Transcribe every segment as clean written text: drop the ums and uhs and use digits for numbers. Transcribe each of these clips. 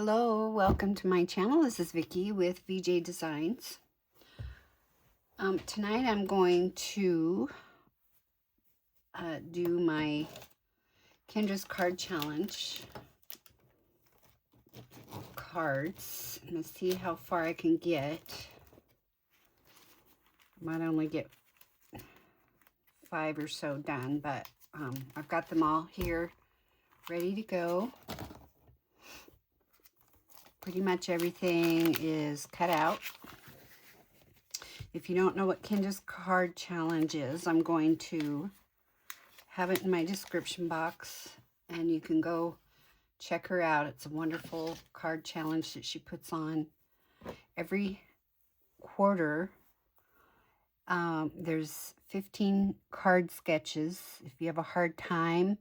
Hello, welcome to my channel. This is Vickie with VJ Designs. Tonight I'm going to do my Kendra's card challenge cards. I'm going to see how far I can get. I might only get 5 or so done, but I've got them all here ready to go. Pretty much everything is cut out. If you don't know what Kendra's card challenge is, I'm going to have it in my description box, and you can go check her out. It's a wonderful card challenge that she puts on every quarter. There's 15 card sketches. If you have a hard time,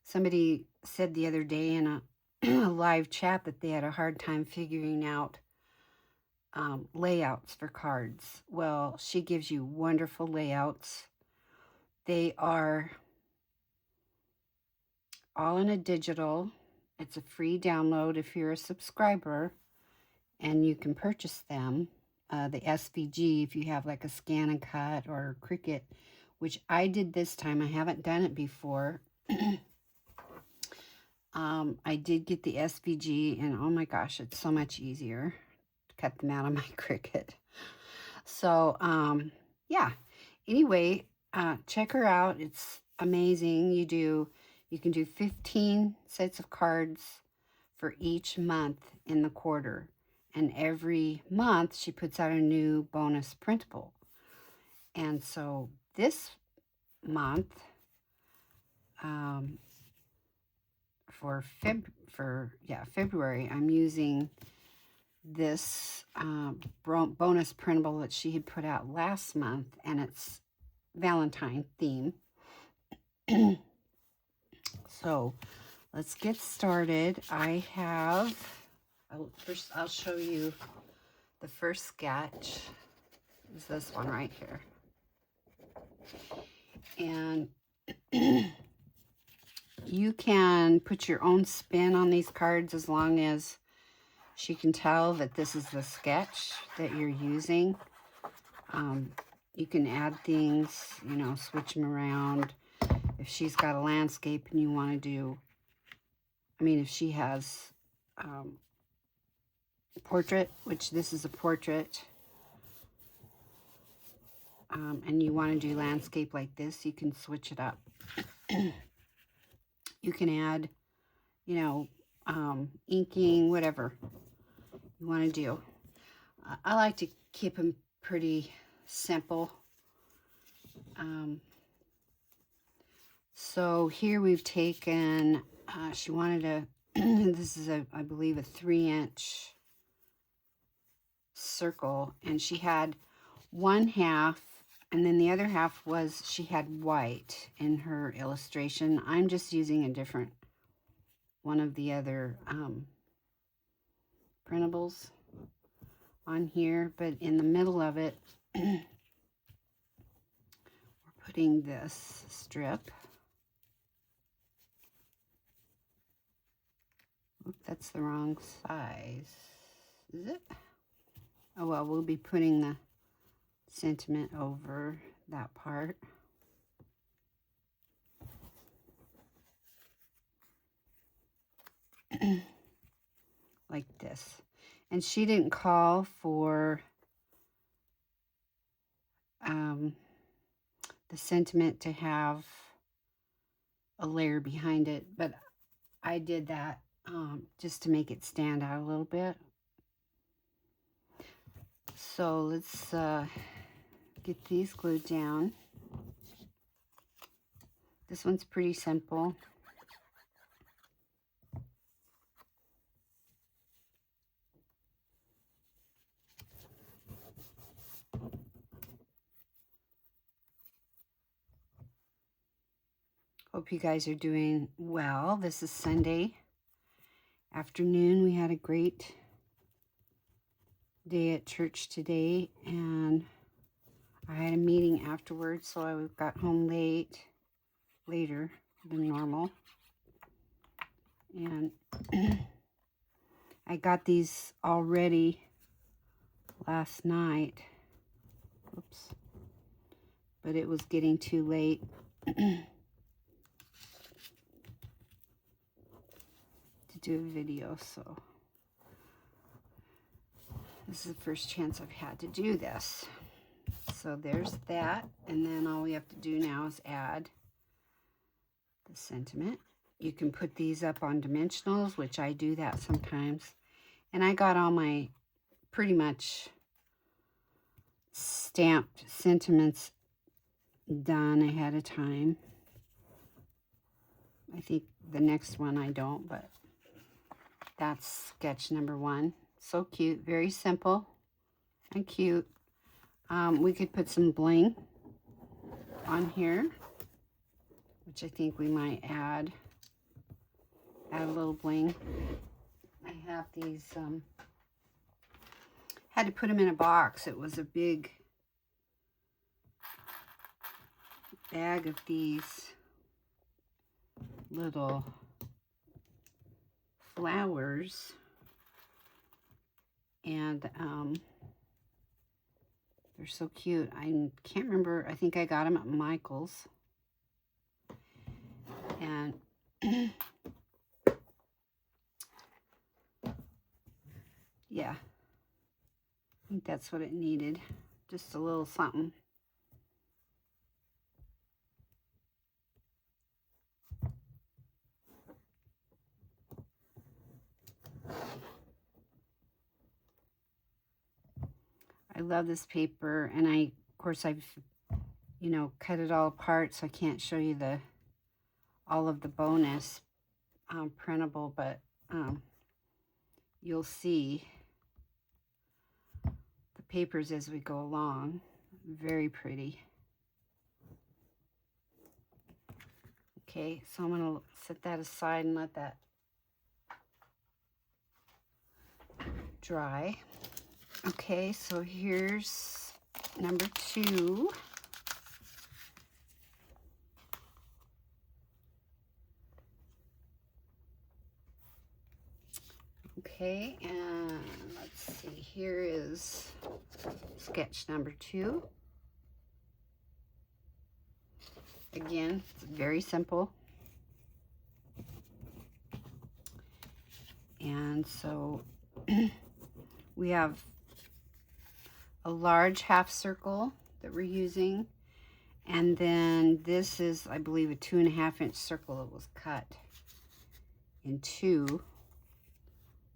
somebody said the other day in a live chat that they had a hard time figuring out layouts for cards. Well, she gives you wonderful layouts. They are all in a digital. It's a free download if you're a subscriber, and you can purchase them. The SVG, if you have like a Scan and Cut or Cricut, which I did this time. I haven't done it before. I did get the SVG, and oh my gosh, it's so much easier to cut them out of my Cricut. So, yeah. Anyway, check her out. It's amazing. You can do 15 sets of cards for each month in the quarter. And every month she puts out a new bonus printable. And so this month, for February, I'm using this bonus printable that she had put out last month, and it's Valentine theme. So let's get started. I'll show you the first sketch. Is this one right here. And you can put your own spin on these cards as long as she can tell that this is the sketch that you're using. You can add things, switch them around. If she's got a landscape and you want to do, if she has a portrait, which this is a portrait, and you want to do landscape like this, you can switch it up. You can add, inking, whatever you want to do. I like to keep them pretty simple. So here we've taken, she wanted a, this is I believe a 3-inch circle, and she had one half, and then the other half was, she had white in her illustration. I'm just using a different one of the other printables on here, but in the middle of it, we're putting this strip. Oop, that's the wrong size. Is it? Oh well, we'll be putting the sentiment over that part. Like this. And she didn't call for the sentiment to have a layer behind it, but I did that just to make it stand out a little bit. So let's get these glued down. This one's pretty simple. Hope you guys are doing well. This is Sunday afternoon. We had a great day at church today, and I had a meeting afterwards, so I got home later than normal. And I got these already last night. Oops. But it was getting too late to do a video, so this is the first chance I've had to do this. So there's that, and then all we have to do now is add the sentiment. You can put these up on dimensionals, which I do that sometimes. And I got all my pretty much stamped sentiments done ahead of time. I think the next one I don't, but that's sketch number 1. So cute, very simple and cute. We could put some bling on here, which I think we might add a little bling. I have these, had to put them in a box. It was a big bag of these little flowers, and they're so cute. I can't remember. I think I got them at Michael's. And yeah, I think that's what it needed. Just a little something. I love this paper, and of course I've, you know, cut it all apart, so I can't show you all of the bonus printable, but you'll see the papers as we go along. Very pretty. Okay, so I'm going to set that aside and let that dry. Okay, so here's number 2. Okay, and let's see, here is sketch number 2. Again, it's very simple. And so we have a large half circle that we're using, and then this is, I believe, a 2.5-inch circle that was cut in 2. So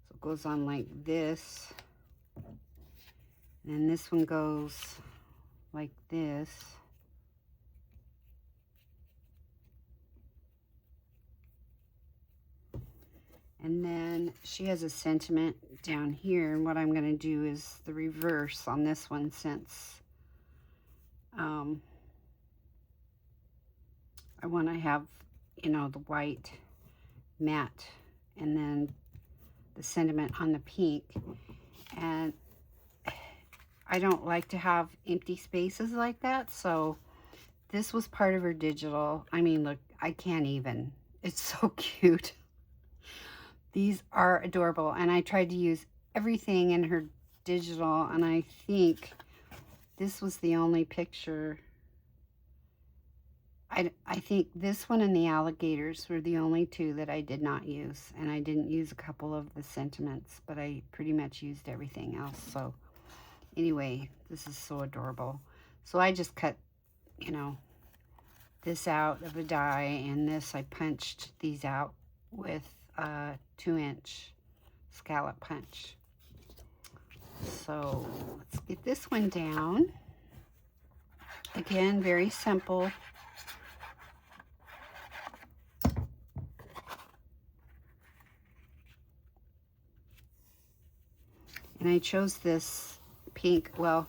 it goes on like this, and then this one goes like this. And then she has a sentiment down here, and what I'm going to do is the reverse on this one, since I want to have, you know, the white matte and then the sentiment on the pink. And I don't like to have empty spaces like that, so this was part of her digital. I mean, look, I can't even. It's so cute. These are adorable, and I tried to use everything in her digital, and I think this was the only picture. I think this one and the alligators were the only 2 that I did not use, and I didn't use a couple of the sentiments, but I pretty much used everything else. So anyway, this is so adorable. So I just cut, you know, this out of a die, and this I punched these out with a 2-inch scallop punch. So let's get this one down. Again, very simple. And I chose this pink. Well,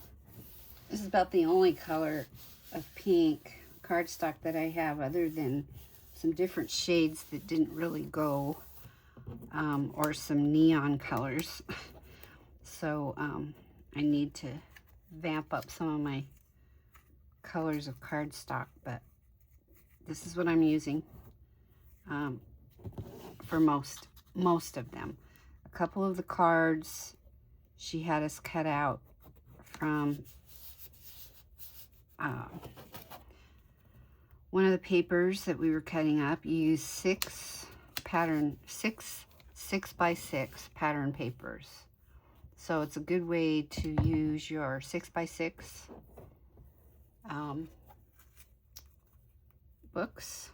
this is about the only color of pink cardstock that I have, other than some different shades that didn't really go, or some neon colors. So I need to vamp up some of my colors of cardstock, but this is what I'm using for most of them. A couple of the cards she had us cut out from one of the papers that we were cutting up. You use six by 6 pattern papers. So it's a good way to use your 6 by 6 books.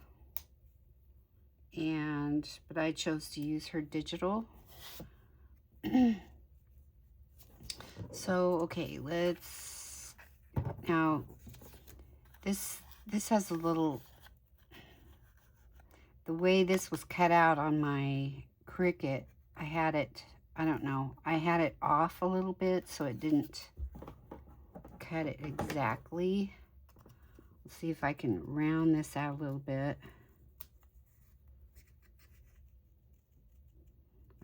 But I chose to use her digital. So, okay, now this has a little, the way this was cut out on my Cricut, I had it off a little bit so it didn't cut it exactly. Let's see if I can round this out a little bit.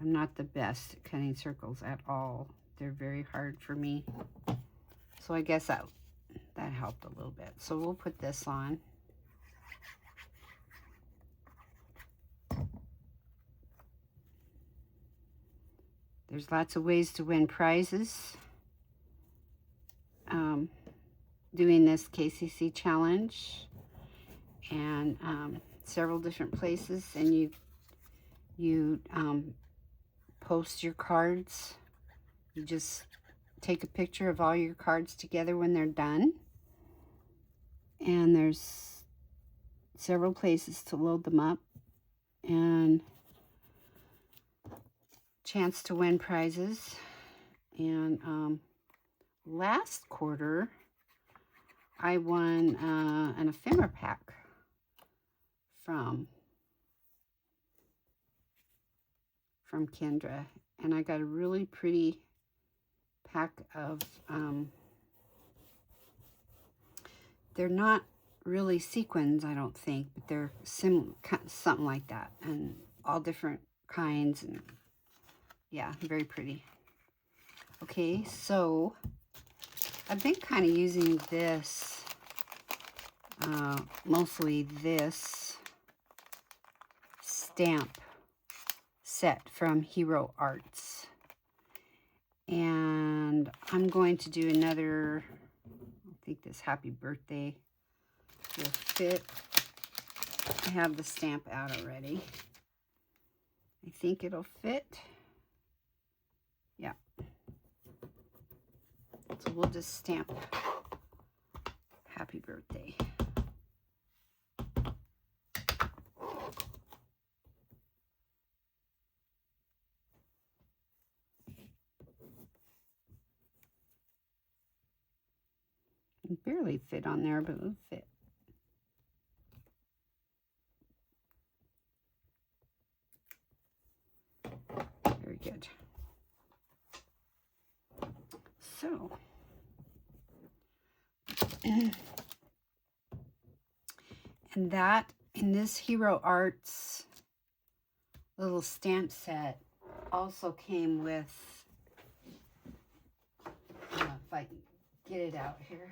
I'm not the best at cutting circles at all. They're very hard for me. So I guess that helped a little bit. So we'll put this on. There's lots of ways to win prizes doing this KCC challenge, and several different places, and you post your cards. You just take a picture of all your cards together when they're done, and there's several places to load them up, and chance to win prizes. And last quarter I won an ephemera pack from Kendra, and I got a really pretty pack of they're not really sequins, I don't think, but they're something like that, and all different kinds, and yeah, very pretty. Okay, so I've been kind of using this, mostly this stamp set from Hero Arts. And I'm going to do another, I think this Happy Birthday will fit. I have the stamp out already. I think it'll fit. Yeah. So we'll just stamp Happy Birthday. It barely fit on there, but it'll fit. Very good. So, and that, in this Hero Arts little stamp set, also came with, if I can get it out here.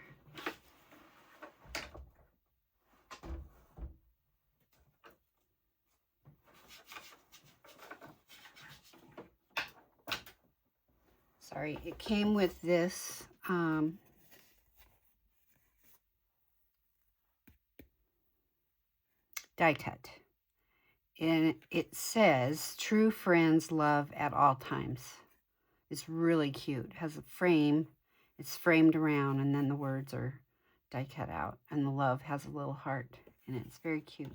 Sorry, it came with this die cut, and it says "True friends love at all times." It's really cute. It has a frame. It's framed around, and then the words are die cut out, and the love has a little heart in it. It's very cute.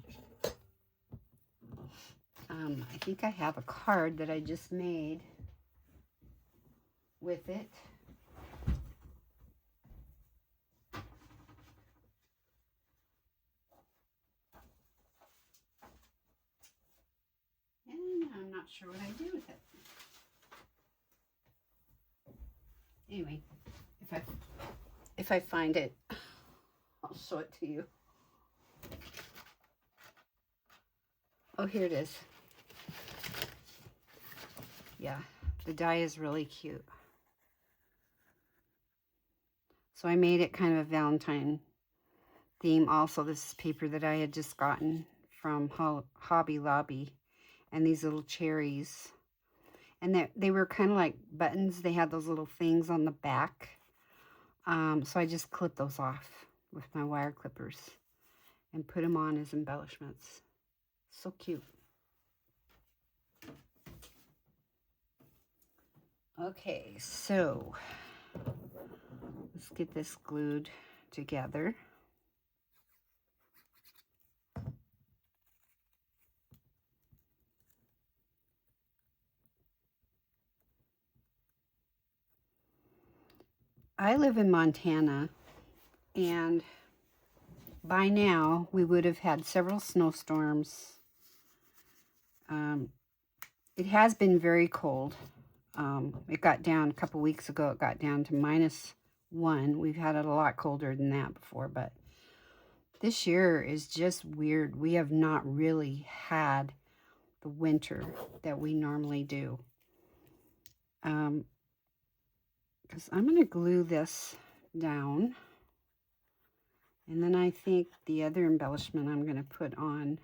I think I have a card that I just made with it. And I'm not sure what I do with it. Anyway, if I find it, I'll show it to you. Oh, here it is. Yeah, the die is really cute. So I made it kind of a Valentine theme. Also, this is paper that I had just gotten from Hobby Lobby, and these little cherries. And they were kind of like buttons. They had those little things on the back. So I just clipped those off with my wire clippers and put them on as embellishments. So cute. Okay, so let's get this glued together. I live in Montana, and by now we would have had several snowstorms. It has been very cold. It got down a couple weeks ago. It got down to -1. We've had it a lot colder than that before, but this year is just weird. We have not really had the winter that we normally do. Because I'm going to glue this down. And then I think the other embellishment I'm going to put on.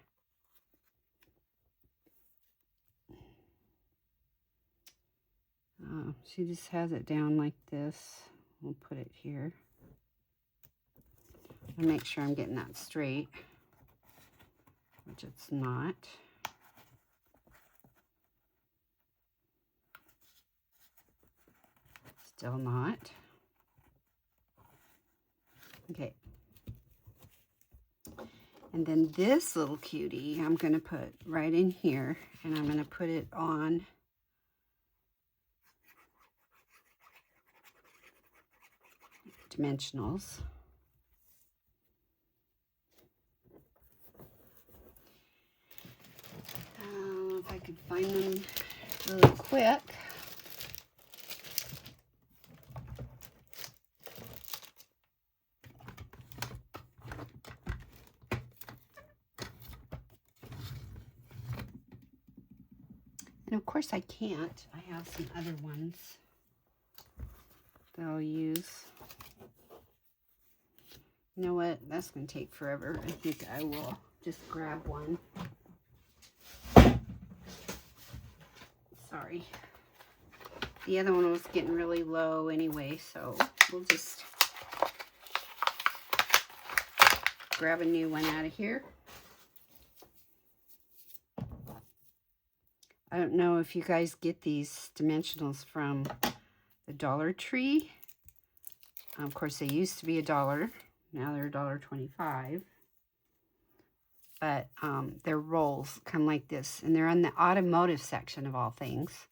She just has it down like this. We'll put it here. And make sure I'm getting that straight, which it's not. Still not. Okay. And then this little cutie I'm going to put right in here, and I'm going to put it on dimensionals. If I could find them really quick. And of course I can't. I have some other ones that I'll use. You know what? That's going to take forever. I think I will just grab one. Sorry. The other one was getting really low anyway, so we'll just grab a new one out of here. I don't know if you guys get these dimensionals from the Dollar Tree. Of course, they used to be $1. Now they're $1.25. But their rolls come like this, and they're in the automotive section of all things.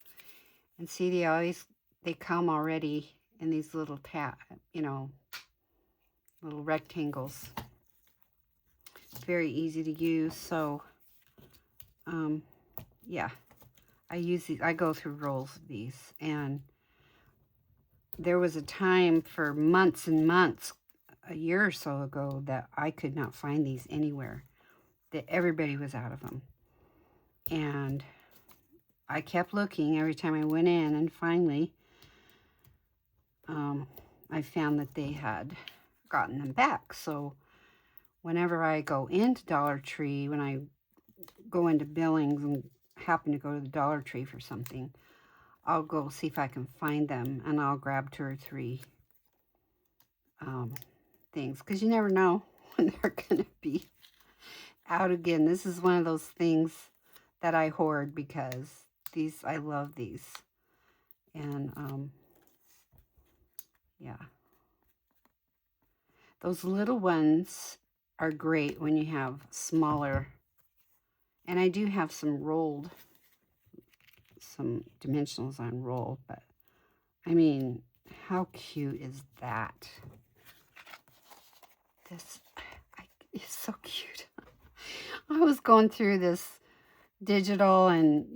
And see, they come already in these little little rectangles. Very easy to use. So, yeah, I use these. I go through rolls of these, and there was a time for months and months, a year or so ago, that I could not find these anywhere. That everybody was out of them. And I kept looking every time I went in, and finally I found that they had gotten them back. So whenever I go into Dollar Tree, when I go into Billings and happen to go to the Dollar Tree for something, I'll go see if I can find them, and I'll grab 2 or 3 things, because you never know when they're going to be out again. This is one of those things that I hoard, because I love these. And yeah, those little ones are great when you have smaller, and I do have some dimensionals on roll, but I mean, how cute is that? This is so cute. I was going through this digital and,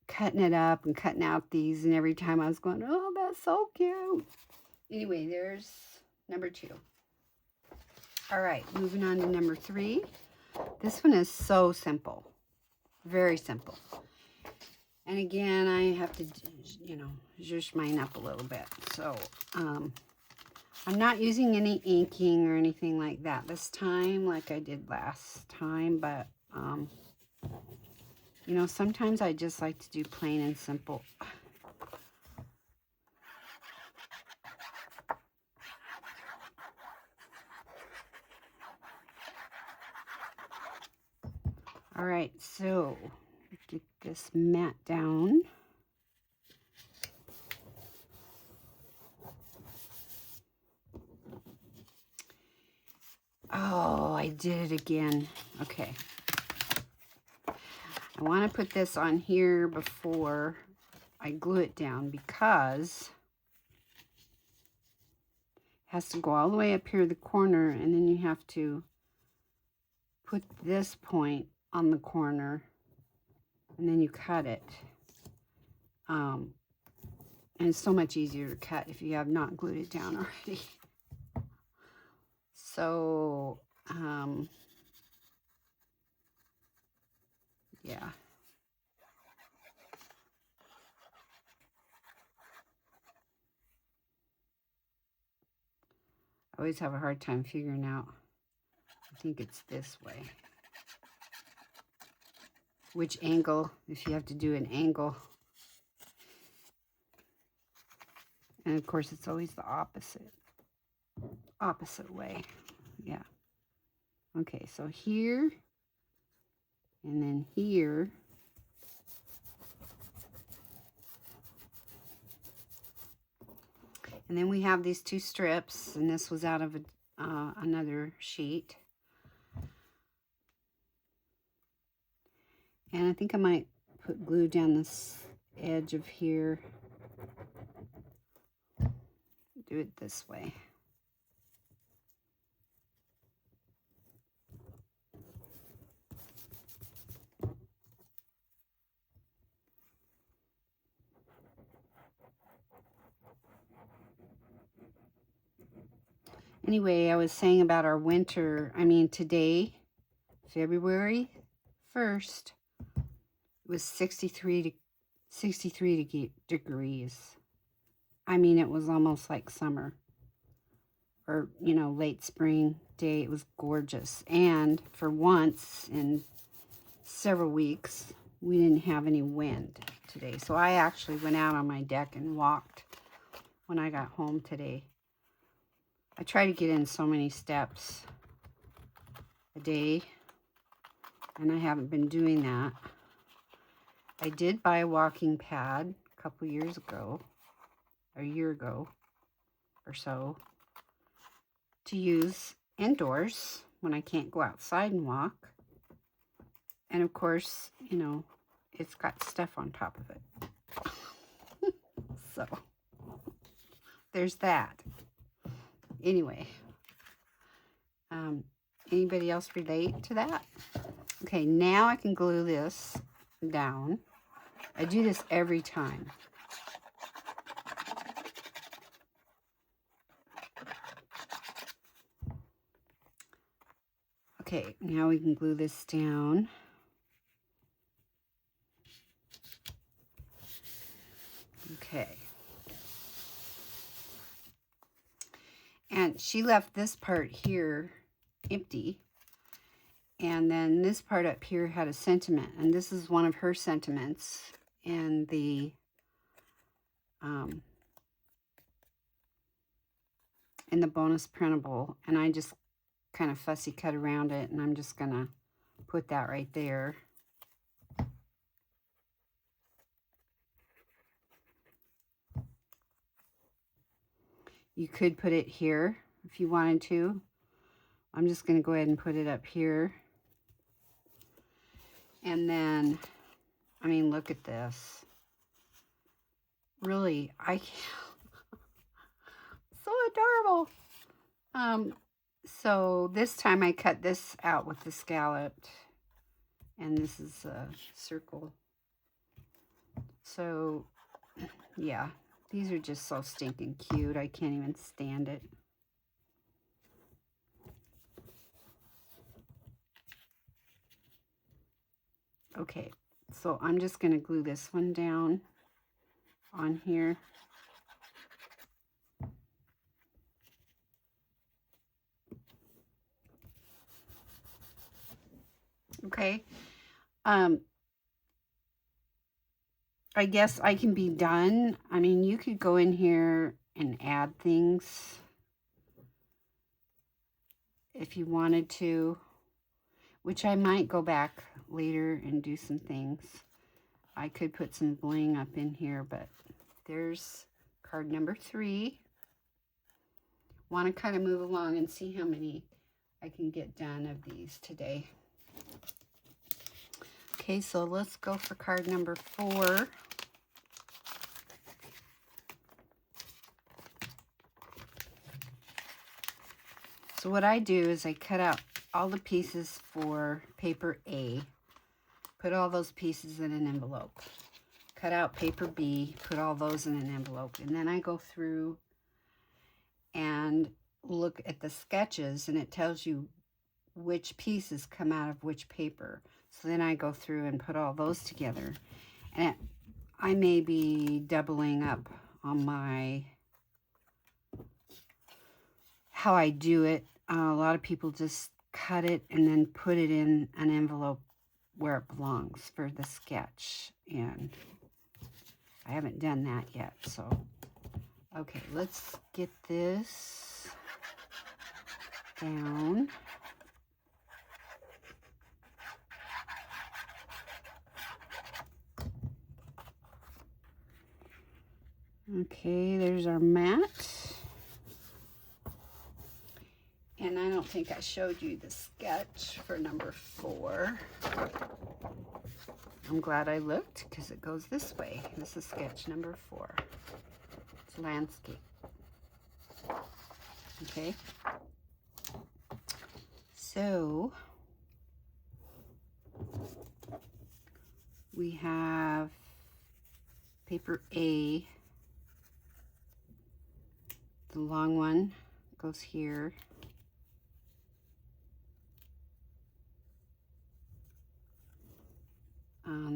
cutting it up and cutting out these, and every time I was going, oh, that's so cute. Anyway, there's number 2. All right, moving on to number 3. This one is so simple. Very simple. And again, I have to, zhuzh mine up a little bit. So, I'm not using any inking or anything like that this time, like I did last time, but You know, sometimes I just like to do plain and simple. All right, so get this mat down. Oh, I did it again. Okay. I want to put this on here before I glue it down because it has to go all the way up here the corner, and then you have to put this point on the corner, and then you cut it. And it's so much easier to cut if you have not glued it down already. So, yeah. I always have a hard time figuring out. I think it's this way. Which angle, if you have to do an angle. And of course, it's always the opposite way. Yeah. Okay, so here, and then here. And then we have these two strips, and this was out of another sheet. And I think I might put glue down this edge of here. Do it this way. Anyway, I was saying about our winter, today, February 1st, it was 63 degrees. It was almost like summer, or, late spring day. It was gorgeous. And for once in several weeks, we didn't have any wind today. So I actually went out on my deck and walked when I got home today. I try to get in so many steps a day, and I haven't been doing that. I did buy a walking pad a couple years ago, a year ago or so, to use indoors when I can't go outside and walk. And of course, it's got stuff on top of it. So there's that. Anyway, anybody else relate to that? Okay, now I can glue this down. I do this every time. Okay, now we can glue this down. Okay. And she left this part here empty. And then this part up here had a sentiment. And this is one of her sentiments in the bonus printable. And I just kind of fussy cut around it. And I'm just going to put that right there. You could put it here if you wanted to. I'm just going to go ahead and put it up here. And then, look at this. Really, I can't. So adorable. So this time I cut this out with the scalloped. And this is a circle. So, yeah. These are just so stinking cute. I can't even stand it. Okay, so I'm just going to glue this one down on here. Okay. I guess I can be done. I mean, you could go in here and add things if you wanted to, which I might go back later and do some things. I could put some bling up in here, but there's card number 3. Want to kind of move along and see how many I can get done of these today. Okay, so let's go for card number 4. So what I do is I cut out all the pieces for paper A, put all those pieces in an envelope. Cut out paper B, put all those in an envelope. And then I go through and look at the sketches, and it tells you which pieces come out of which paper. So then I go through and put all those together. And I may be doubling up on my how I do it. A lot of people just cut it and then put it in an envelope where it belongs for the sketch. And I haven't done that yet. So, okay, let's get this down. Okay, there's our mat. And I don't think I showed you the sketch for number 4. I'm glad I looked because it goes this way. This is sketch number 4. It's landscape. Okay. So we have paper A. The long one goes here.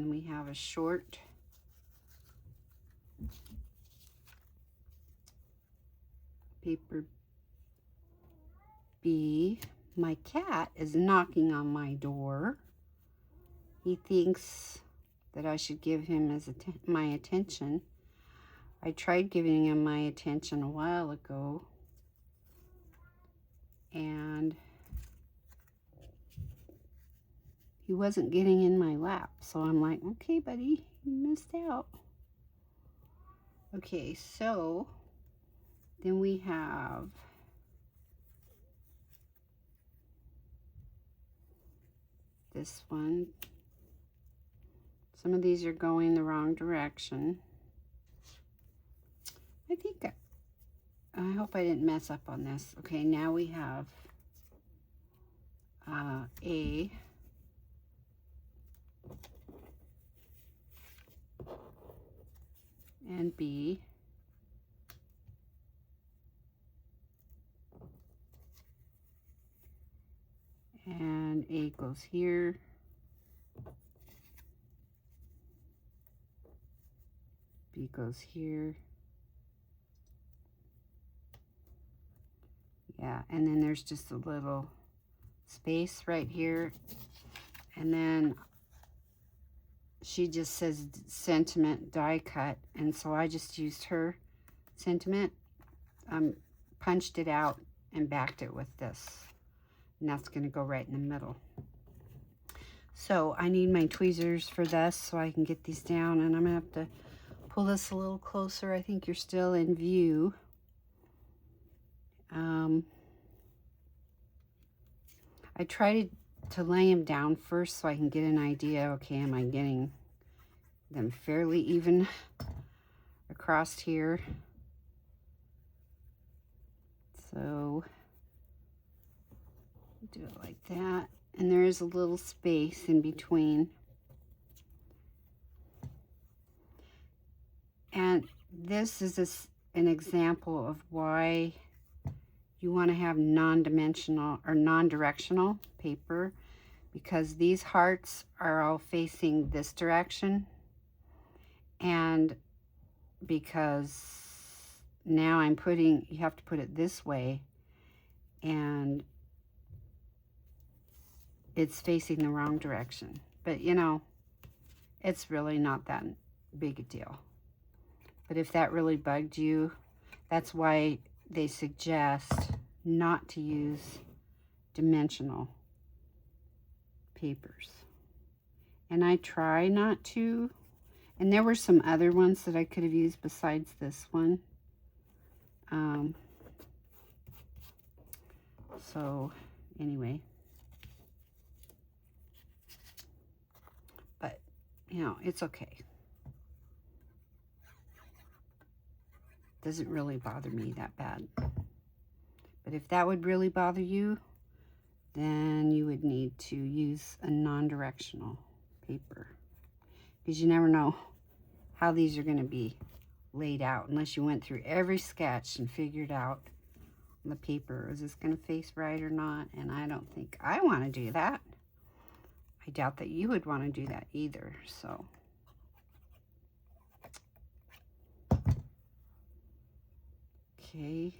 We have a short paper B. My cat is knocking on my door. He thinks that I should give him my attention. I tried giving him my attention a while ago, and he wasn't getting in my lap. So I'm like, okay, buddy, you missed out. Okay, so then we have this one. Some of these are going the wrong direction. I think, I hope I didn't mess up on this. Okay, now we have A. And B. And A goes here. B goes here. Yeah, and then there's just a little space right here. And then she just says sentiment die cut, and so I just used her sentiment, punched it out and backed it with this, and that's going to go right in the middle. So I need my tweezers for this so I can get these down, and I'm going to have to pull this a little closer. I think you're still in view. I try to lay them down first so I can get an idea. Okay, am I getting them fairly even across here? So do it like that, and there is a little space in between. And this is an example of why you want to have non-dimensional or non-directional paper, because these hearts are all facing this direction, and because now you have to put it this way, and it's facing the wrong direction. But you know, it's really not that big a deal. But if that really bugged you, that's why they suggest not to use dimensional papers. And I try not to. And there were some other ones that I could have used besides this one. So anyway. But, you know, it's okay. Doesn't really bother me that bad. But if that would really bother you, then you would need to use a non-directional paper, because you never know how these are going to be laid out unless you went through every sketch and figured out on the paper, is this going to face right or not? And I don't think I want to do that. I doubt that you would want to do that either. So okay.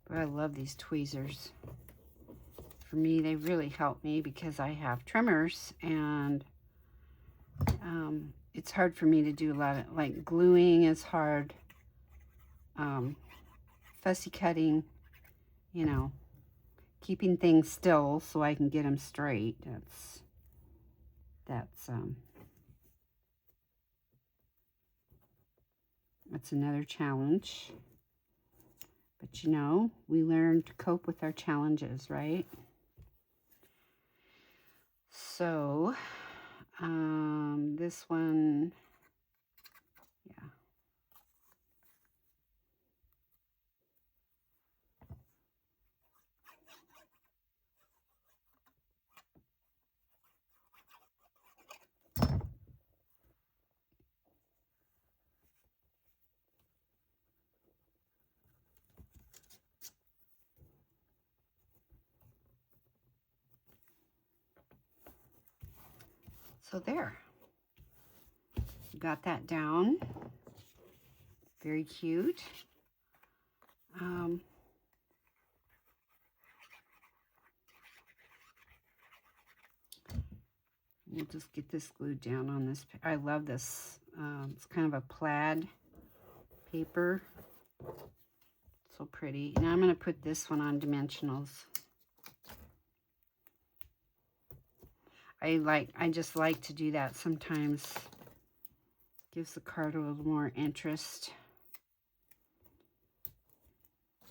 But I love these tweezers. For me, they really help me because I have tremors, and it's hard for me to do a lot of, like, gluing is hard. Fussy cutting, you know, keeping things still so I can get them straight. That's another challenge. But you know, we learn to cope with our challenges, right? So, this one, yeah. So there, got that down. Very cute. We'll just get this glued down on this. I love this. It's kind of a plaid paper. So pretty. Now I'm going to put this one on dimensionals. I just like to do that sometimes. Gives the card a little more interest.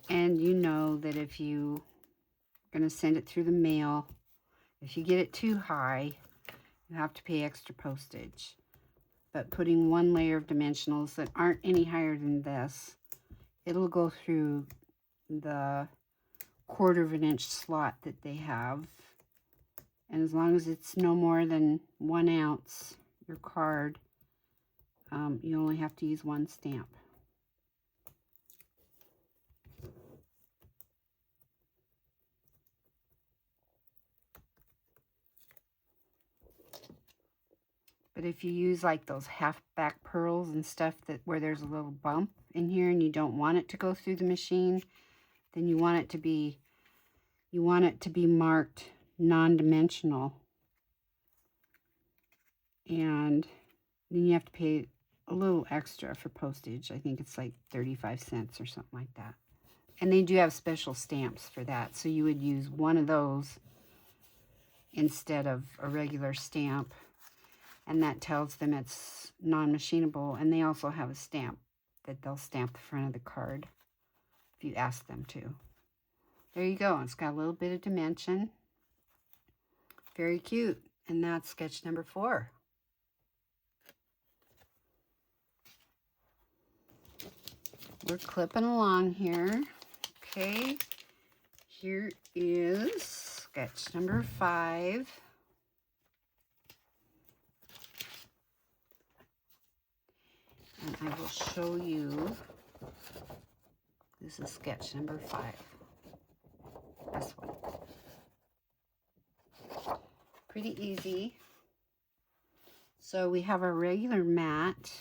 And you know that if you're going to send it through the mail, if you get it too high, you have to pay extra postage. But putting one layer of dimensionals that aren't any higher than this, it'll go through the 1/4 of an inch slot that they have. And as long as it's no more than 1 ounce, your card, you only have to use one stamp. But if you use like those half back pearls and stuff where there's a little bump in here and you don't want it to go through the machine, then you want it to be marked non-dimensional. And then you have to pay a little extra for postage. I think it's like 35 cents or something like that. And they do have special stamps for that. So you would use one of those instead of a regular stamp. And that tells them it's non-machinable. And they also have a stamp that they'll stamp the front of the card if you ask them to. There you go. It's got a little bit of dimension. Very cute. And that's sketch number 4. We're clipping along here. Okay. Here is sketch number 5. And I will show you. This is sketch number 5. pretty easy. So we have our regular mat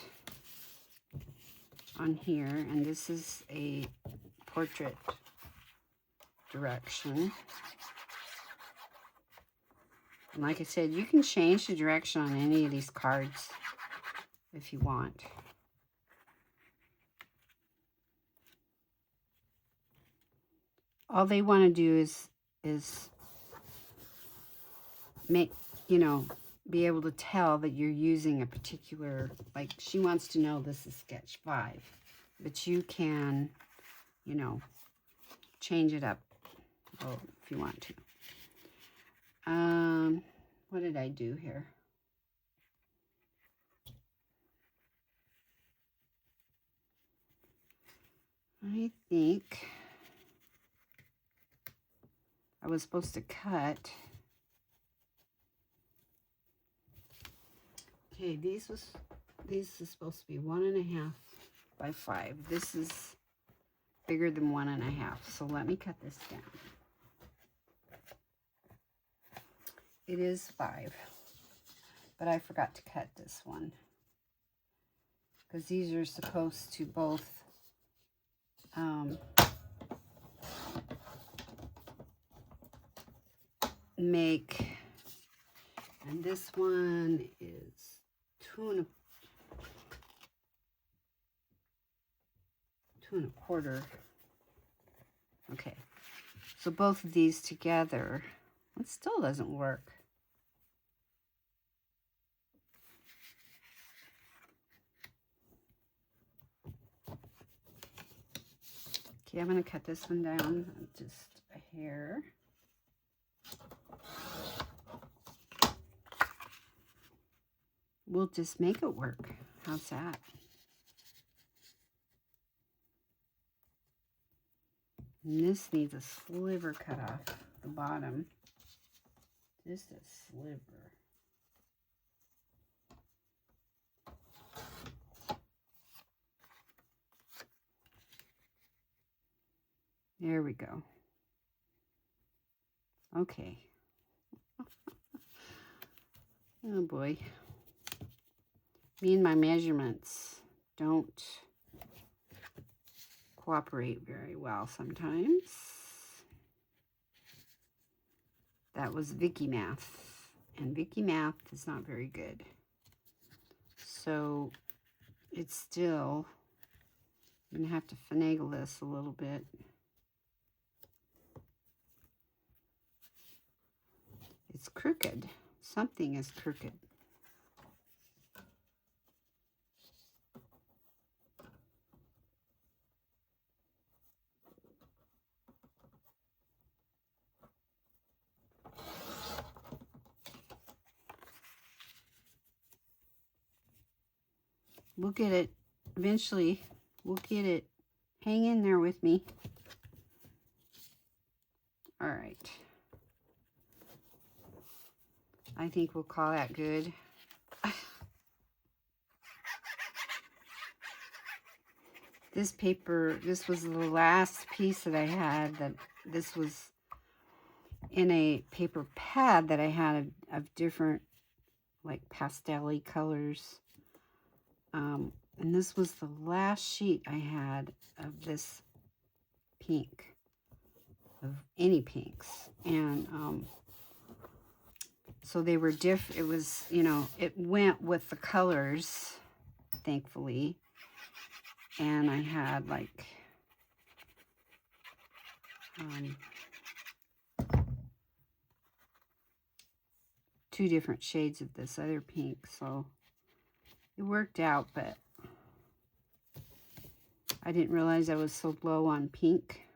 on here, and this is a portrait direction. And like I said, you can change the direction on any of these cards if you want. All they want to do is make, you know, be able to tell that you're using a particular, like she wants to know this is sketch 5, but you can, you know, change it up if you want to. What did I do here? I think I was supposed to cut. Okay, this is supposed to be 1.5 by 5. This is bigger than 1.5. So let me cut this down. It is 5, but I forgot to cut this one because these are supposed to both make, and this one is 2.25. Okay, so both of these together, it still doesn't work. Okay, I'm going to cut this one down just a hair. We'll just make it work. How's that? And this needs a sliver cut off the bottom. Just a sliver. There we go. Okay. Oh boy. Me and my measurements don't cooperate very well sometimes. That was Vickie math, and Vickie math is not very good. So it's still, I'm gonna have to finagle this a little bit. It's crooked. Something is crooked. We'll get it. Eventually, we'll get it. Hang in there with me. All right. I think we'll call that good. This paper, this was the last piece that I had. This was in a paper pad that I had of different, like, pastel-y colors. And this was the last sheet I had of this pink, of any pinks. And so they were different. It was, you know, it went with the colors, thankfully. And I had like two different shades of this other pink, so it worked out, but I didn't realize I was so low on pink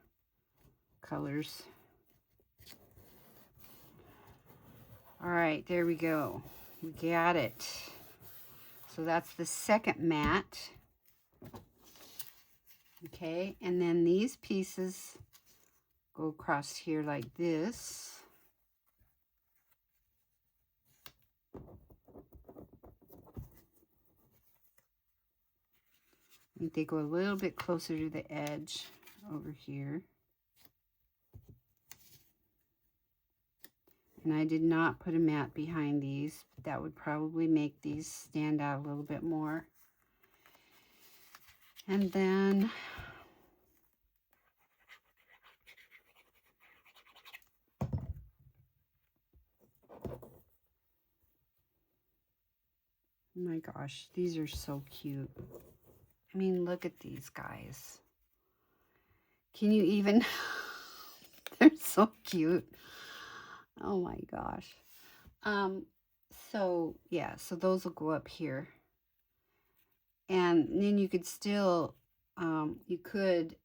colors. All right, there we go. We got it. So that's the second mat. Okay, and then these pieces go across here like this. I think they go a little bit closer to the edge over here. And I did not put a mat behind these. That would probably make these stand out a little bit more. And then oh my gosh, these are so cute. I mean, look at these guys. Can you even... They're so cute. Oh my gosh. So yeah, so those will go up here. And then you could still, you could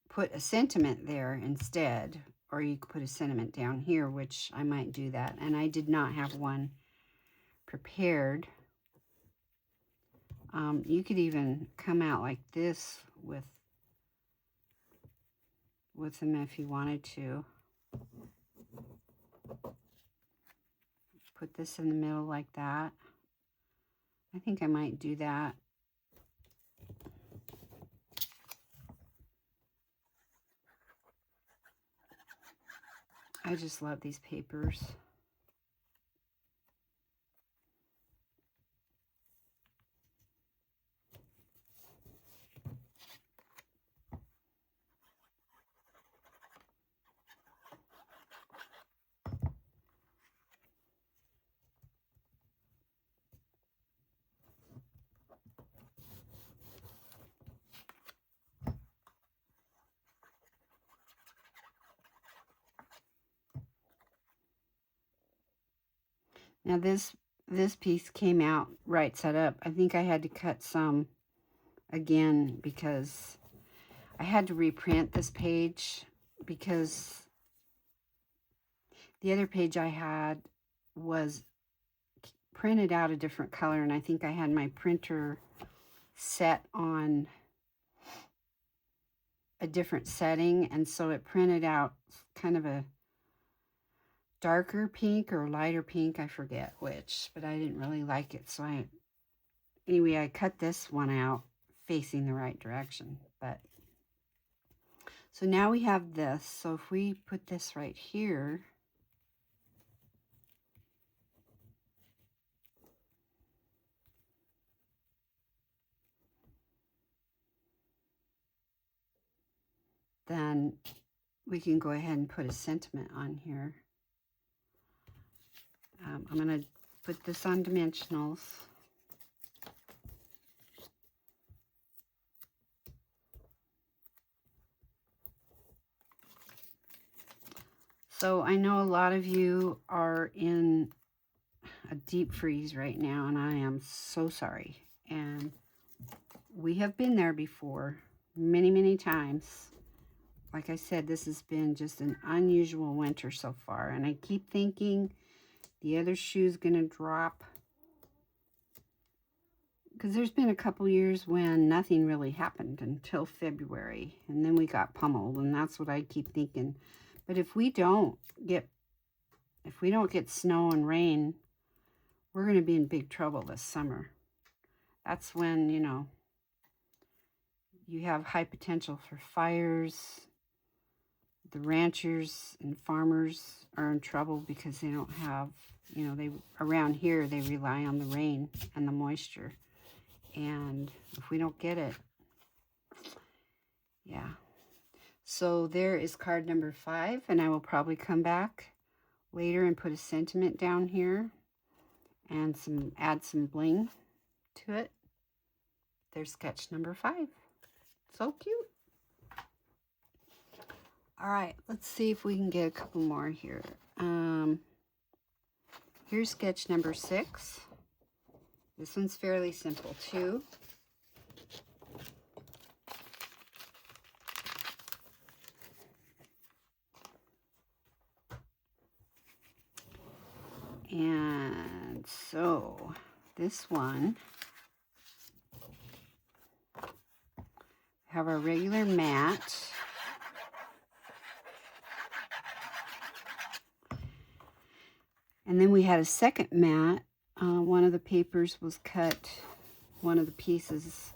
put a sentiment there instead, or you could put a sentiment down here, which I might do that. And I did not have one prepared. You could even come out like this with them if you wanted to. Put this in the middle like that. I think I might do that. I just love these papers. Now this piece came out right side up. I think I had to cut some again because I had to reprint this page because the other page I had was printed out a different color, and I think I had my printer set on a different setting, and so it printed out kind of a darker pink or lighter pink, I forget which, but I didn't really like it. So anyway, I cut this one out facing the right direction. But so now we have this. So if we put this right here, then we can go ahead and put a sentiment on here. I'm going to put this on dimensionals. So I know a lot of you are in a deep freeze right now, and I am so sorry. And we have been there before many, many times. Like I said, this has been just an unusual winter so far, and I keep thinking the other shoe's gonna drop, because there's been a couple years when nothing really happened until February, and then we got pummeled, and that's what I keep thinking. But if we don't get snow and rain, we're gonna be in big trouble this summer. That's when, you know, you have high potential for fires. The ranchers and farmers are in trouble because they don't have, you know, around here they rely on the rain and the moisture. And if we don't get it, yeah. So there is card number 5, and I will probably come back later and put a sentiment down here and add some bling to it. There's sketch number 5. So cute. All right, let's see if we can get a couple more here. Here's sketch number 6. This one's fairly simple too. And so this one, have our regular mat. And then we had a second mat. One of the papers was cut, one of the pieces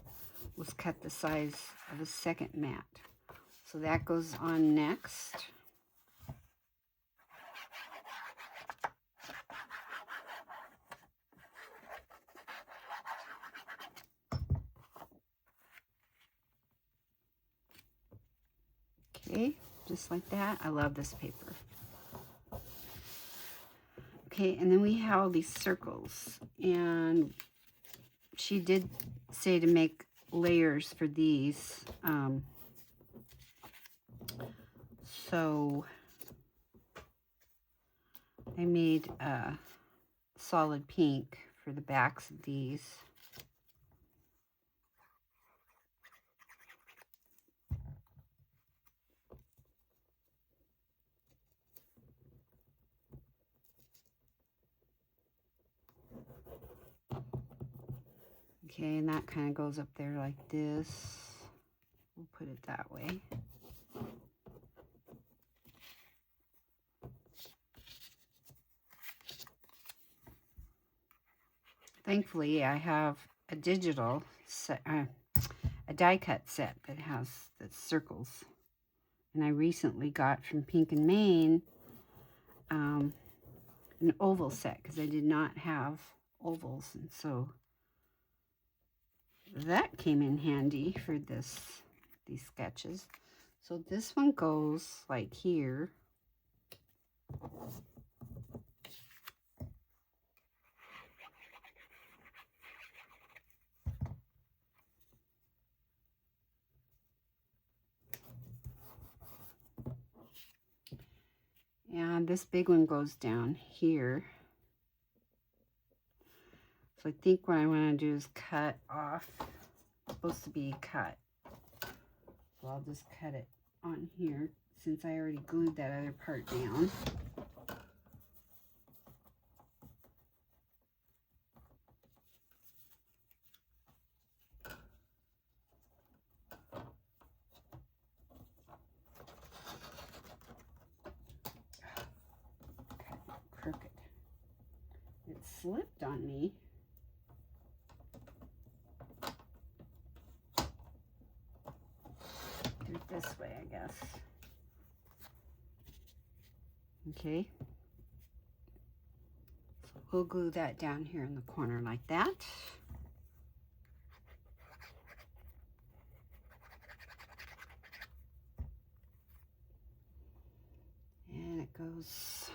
was cut the size of a second mat. So that goes on next. Okay, just like that. I love this paper. Okay, and then we have all these circles, and she did say to make layers for these. So I made a solid pink for the backs of these. Okay, and that kind of goes up there like this. We'll put it that way. Thankfully, I have a digital set, a die cut set that has the circles. And I recently got from Pink and Maine an oval set because I did not have ovals, and so that came in handy for these sketches. So this one goes like here. And this big one goes down here. So I think what I want to do is cut off. It's supposed to be cut. So I'll just cut it on here since I already glued that other part down. Crooked. It slipped on me. Do it this way, I guess. Okay. So we'll glue that down here in the corner like that. And it goes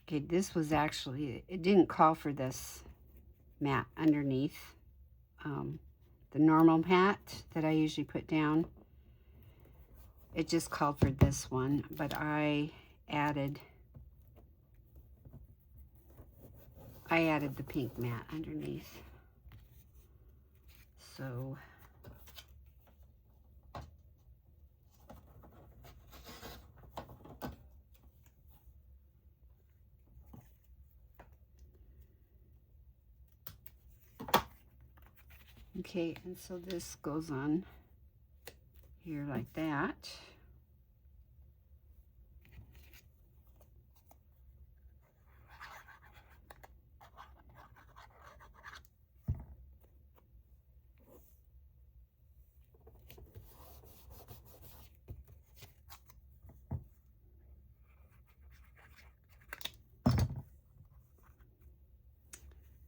okay. This was actually, it didn't call for this mat underneath. The normal mat that I usually put down, it just called for this one, but I added the pink mat underneath. So okay, and so this goes on here like that.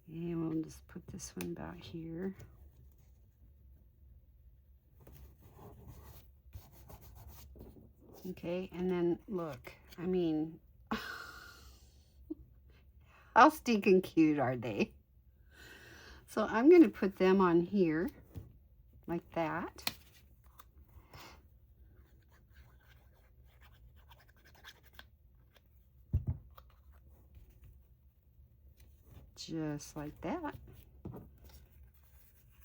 And we'll just put this one about here. Okay, and then look, I mean, how stinking cute are they? So I'm going to put them on here like that. Just like that.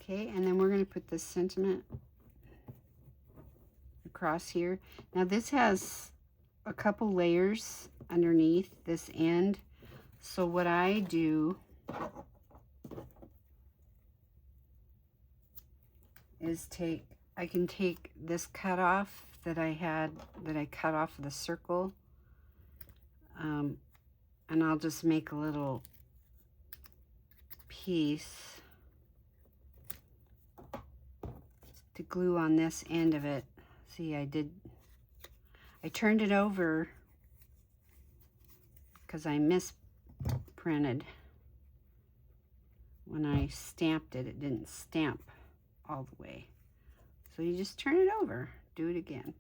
Okay, and then we're going to put this sentiment across here. Now this has a couple layers underneath this end. So what I do is I can take this cut off that I cut off of the circle, and I'll just make a little piece to glue on this end of it. See, I turned it over because I misprinted when I stamped it, it didn't stamp all the way. So you just turn it over, do it again.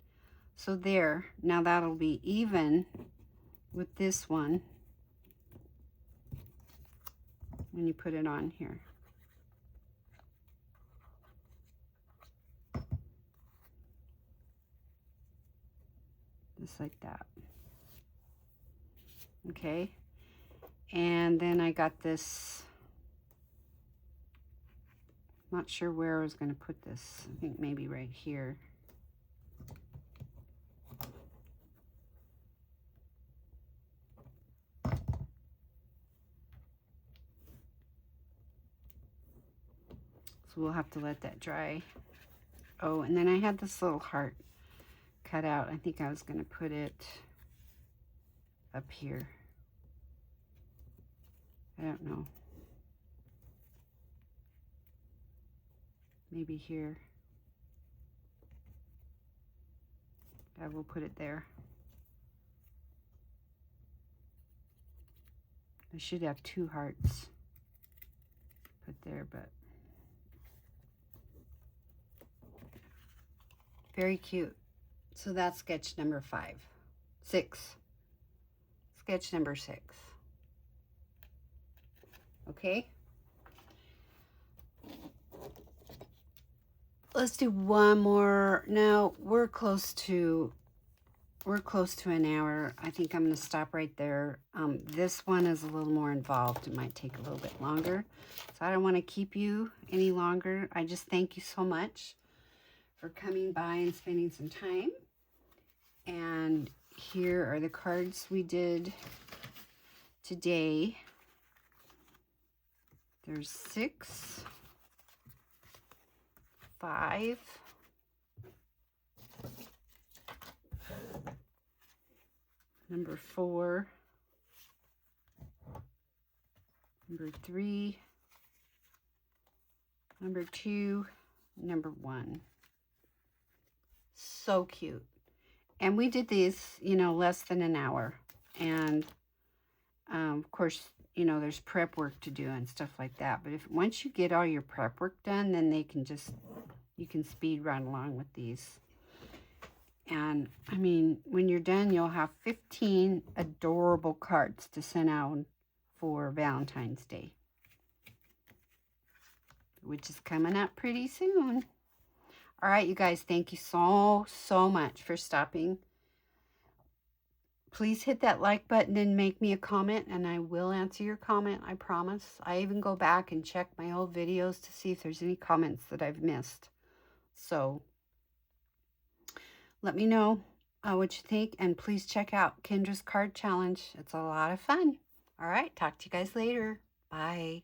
So there, now that'll be even with this one when you put it on here. Just like that. Okay, and then I got this, not sure where I was going to put this. I think maybe right here. So we'll have to let that dry. Oh, and then I had this little heart cut out. I think I was going to put it up here. I don't know. Maybe here. I will put it there. I should have 2 hearts put there, but very cute. So that's sketch number 6. Sketch number 6. Okay. Let's do one more. Now we're close to an hour. I think I'm going to stop right there. This one is a little more involved. It might take a little bit longer. So I don't want to keep you any longer. I just thank you so much for coming by and spending some time. And here are the cards we did today. There's 6, 5, number 4, number 3, number 2, number 1. So cute. And we did these, you know, less than an hour. And of course, you know, there's prep work to do and stuff like that. But once you get all your prep work done, then you can speed run along with these. And I mean, when you're done, you'll have 15 adorable cards to send out for Valentine's Day, which is coming up pretty soon. All right, you guys, thank you so much for stopping. Please hit that like button and make me a comment, and I will answer your comment, I promise. I even go back and check my old videos to see if there's any comments that I've missed. So let me know what you think, and please check out Kendra's Card Challenge. It's a lot of fun. All right, talk to you guys later. Bye.